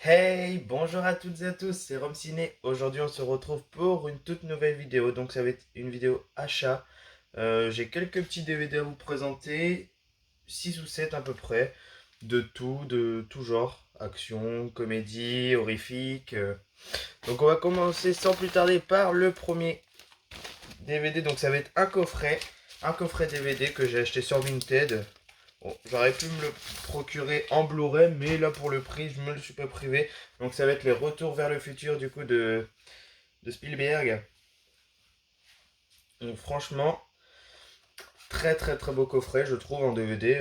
Hey, bonjour à toutes et à tous, c'est Romciné. Aujourd'hui, on se retrouve pour une toute nouvelle vidéo. Donc, ça va être une vidéo achat. J'ai quelques petits DVD à vous présenter, 6 ou 7 à peu près, de tout genre, action, comédie, horrifique. Donc, on va commencer sans plus tarder par le premier DVD. Donc, ça va être un coffret DVD que j'ai acheté sur Vinted. Bon, j'aurais pu me le procurer en Blu-ray, mais là pour le prix, je me le suis pas privé. Donc ça va être les retours vers le futur du coup de Spielberg. Donc franchement, très très très beau coffret, je trouve en DVD.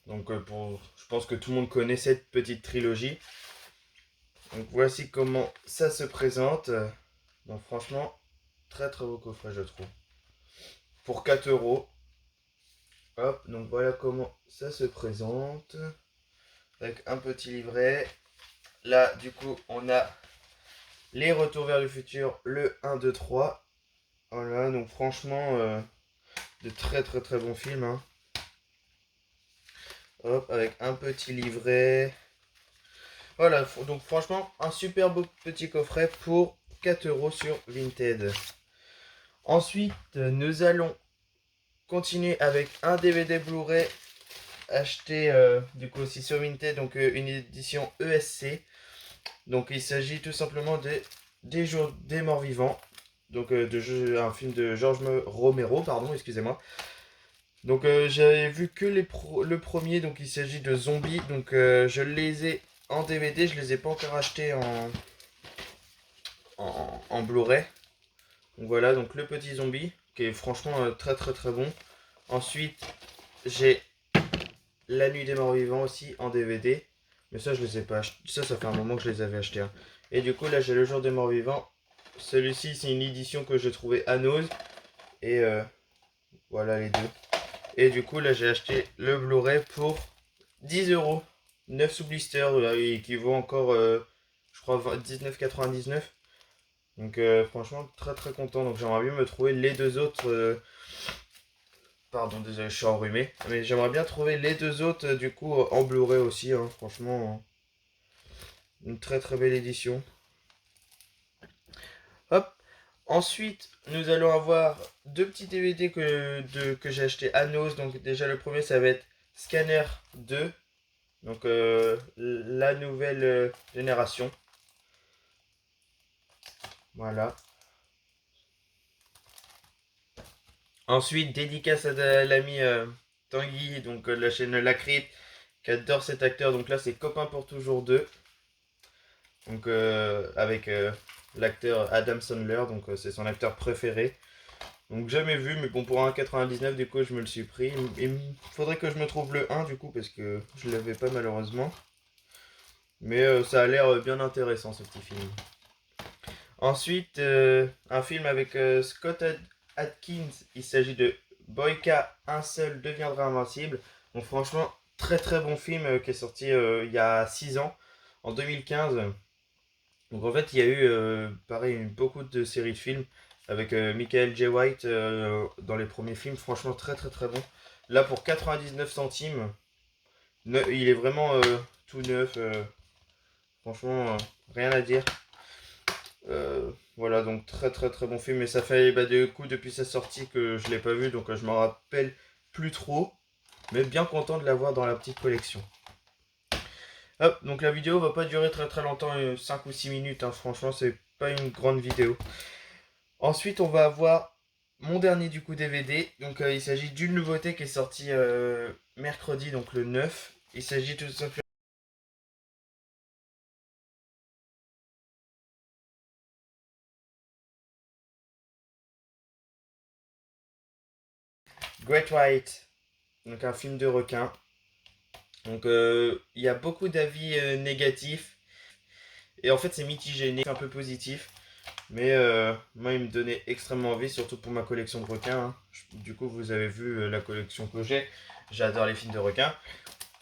Je pense que tout le monde connaît cette petite trilogie. Donc voici comment ça se présente. Donc franchement, très très beau coffret je trouve. Pour 4 euros. Hop, donc voilà comment ça se présente. Avec un petit livret. Là, du coup, on a les Retours vers le futur, le 1, 2, 3. Voilà, donc franchement, de très très très bons films, hein. Hop, avec un petit livret. Voilà, donc franchement, un super beau petit coffret pour 4 euros sur Vinted. Ensuite, nous allons continuer avec un DVD Blu-ray acheté du coup aussi sur Vinted, donc une édition ESC. Donc il s'agit tout simplement des jours des morts vivants. Donc un film de George Romero, pardon, excusez-moi. Donc j'avais vu que le premier, donc il s'agit de Zombies. Donc je les ai en DVD, je les ai pas encore achetés en Blu-ray. Donc voilà, donc le petit zombie, qui est franchement très très très bon. Ensuite, j'ai La Nuit des Morts Vivants aussi en DVD. Mais ça, je les ai pas achetés. Ça fait un moment que je les avais achetés, hein. Et du coup, là, j'ai Le Jour des Morts Vivants. Celui-ci, c'est une édition que j'ai trouvé à Nose. Et voilà les deux. Et du coup, là, j'ai acheté le Blu-ray pour 10 euros. 9 sous blister, qui vaut encore, je crois, 19,99. Donc, franchement, très très content. Donc, j'aimerais bien me trouver les deux autres. Pardon, désolé, je suis enrhumé. Mais j'aimerais bien trouver les deux autres, du coup, en Blu-ray aussi, hein. Franchement, une très très belle édition. Hop. Ensuite, nous allons avoir deux petits DVD que j'ai acheté à Nos. Donc, déjà, le premier, ça va être Scanner 2. Donc, la nouvelle génération. Voilà. Ensuite, dédicace à l'ami Tanguy, donc de la chaîne La Crypte, qui adore cet acteur. Donc là, c'est Copain pour toujours 2. Donc, avec l'acteur Adam Sandler. Donc, c'est son acteur préféré. Donc, jamais vu, mais bon, pour 1,99, du coup, je me le suis pris. Il faudrait que je me trouve le 1, du coup, parce que je l'avais pas malheureusement. Mais ça a l'air bien intéressant, ce petit film. Ensuite, un film avec Scott Atkins. Il s'agit de Boyka, un seul deviendra invincible. Donc franchement, très très bon film qui est sorti il y a 6 ans, en 2015. Donc en fait, il y a eu, pareil, beaucoup de séries de films avec Michael J. White dans les premiers films. Franchement, très très très bon. Là, pour 99 centimes, il est vraiment tout neuf. Franchement, rien à dire. Voilà, donc très très très bon film. Mais ça fait du coup depuis sa sortie que je l'ai pas vu, donc je m'en rappelle plus trop. Mais bien content de l'avoir dans la petite collection. Hop, donc la vidéo va pas durer très très longtemps, 5 ou 6 minutes, hein. Franchement, c'est pas une grande vidéo. Ensuite, on va avoir mon dernier du coup DVD. Donc il s'agit d'une nouveauté qui est sortie mercredi, donc le 9. Il s'agit tout simplement Great White, donc un film de requin. Donc il y a beaucoup d'avis négatifs. Et en fait, c'est mitigé, c'est un peu positif. Mais moi, il me donnait extrêmement envie, surtout pour ma collection de requins, hein. Du coup, vous avez vu la collection que j'ai. J'adore les films de requins.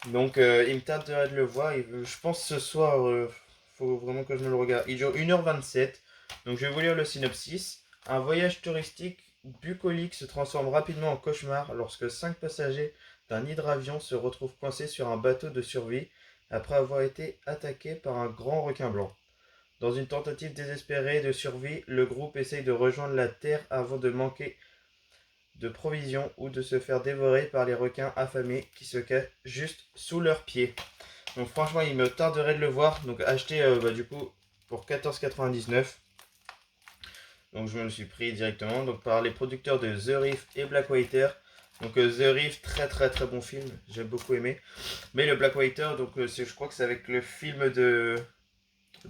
Donc, il me tarderait de le voir. Je pense ce soir, faut vraiment que je me le regarde. Il dure 1h27. Donc, je vais vous lire le synopsis. Un voyage touristique bucolique se transforme rapidement en cauchemar lorsque 5 passagers d'un hydravion se retrouvent coincés sur un bateau de survie après avoir été attaqué par un grand requin blanc. Dans une tentative désespérée de survie, le groupe essaye de rejoindre la Terre avant de manquer de provisions ou de se faire dévorer par les requins affamés qui se cachent juste sous leurs pieds. Donc franchement, il me tarderait de le voir. Donc acheté du coup pour 14,99. Donc je me le suis pris directement. Donc par les producteurs de The Reef et Black Water. Donc The Reef, très très très bon film. J'ai beaucoup aimé. Mais le Black Water, donc je crois que c'est avec le film de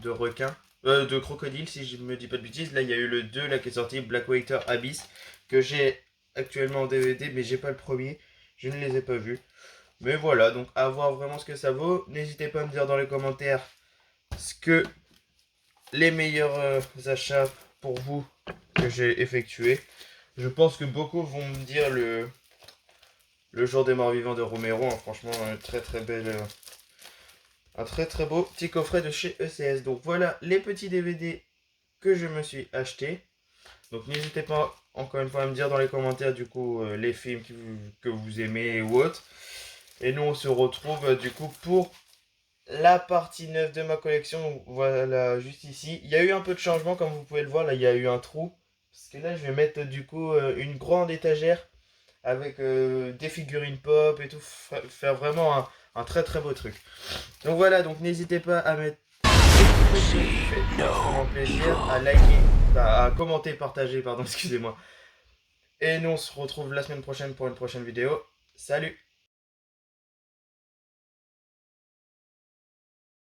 requin. De crocodile si je me dis pas de bêtises. Là il y a eu le 2 là qui est sorti, Black Water Abyss, que j'ai actuellement en DVD, mais j'ai pas le premier. Je ne les ai pas vus. Mais voilà, donc à voir vraiment ce que ça vaut. N'hésitez pas à me dire dans les commentaires ce que les meilleurs achats pour vous que j'ai effectués. Je pense que beaucoup vont me dire le jour des morts vivants de Romero. Hein, franchement, très très belle. Un très très beau petit coffret de chez ECS. Donc voilà les petits DVD que je me suis acheté. Donc n'hésitez pas encore une fois à me dire dans les commentaires du coup les films que vous aimez ou autres. Et nous on se retrouve du coup pour la partie 9 de ma collection. Donc, voilà, juste ici. Il y a eu un peu de changement comme vous pouvez le voir. Là il y a eu un trou. Parce que là je vais mettre du coup une grande étagère avec des figurines pop et tout. Faire vraiment un très très beau truc. Donc voilà, donc n'hésitez pas à mettre fait extrêmement plaisir, à liker, à commenter, partager, pardon, excusez-moi. Et nous on se retrouve la semaine prochaine pour une prochaine vidéo. Salut!